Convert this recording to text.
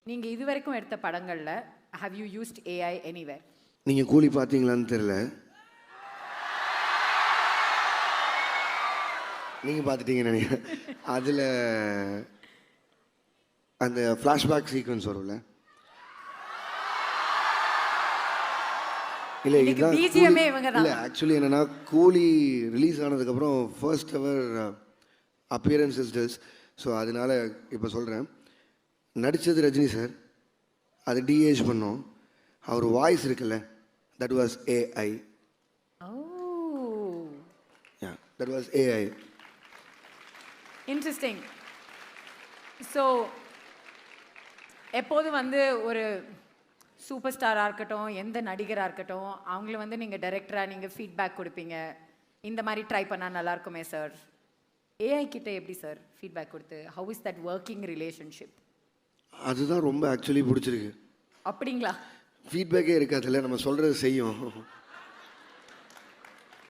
நீங்க இதுவரைக்கும் எடுத்த படங்கள்ல have you used AI anywhere? நீங்க கூலி பார்த்தீங்களான்னு தெரியல. நீங்க பார்த்துட்டீங்கன்னு நினைக்கிறேன். அதில் அந்த ஃப்ளாஷ்பேக் சீக்வன்ஸ் வரும்ல, இல்லை இதுதான் பிஜிஎம்ஏ இவங்க தான். இல்லை ஆக்சுவலி என்னென்னா, கூலி ரிலீஸ் ஆனதுக்கப்புறம் first ever appearance is this. So அதனால இப்போ சொல்கிறேன், நடித்தது ரஜினி சார், அது டிஏஜ் பண்ணோம். அவர் வாய்ஸ் இருக்குல்ல, that was AI. Yeah, that was AI. Interesting. So எப்போதும் வந்து ஒரு சூப்பர் ஸ்டாராக இருக்கட்டும், எந்த நடிகராக இருக்கட்டும், அவங்கள வந்து நீங்கள் டைரக்டராக நீங்கள் ஃபீட்பேக் கொடுப்பீங்க, இந்த மாதிரி ட்ரை பண்ணால் நல்லாயிருக்குமே சார். ஏஐ கிட்ட எப்படி சார் ஃபீட்பேக் கொடுத்து, how is that working relationship? அதுதான் ரொம்ப ஆக்சுவலி பிடிச்சிருக்கு. அப்படிங்களா? ஃபீட்பேக்கே இருக்காதுல்ல, நம்ம சொல்கிறது செய்யும்.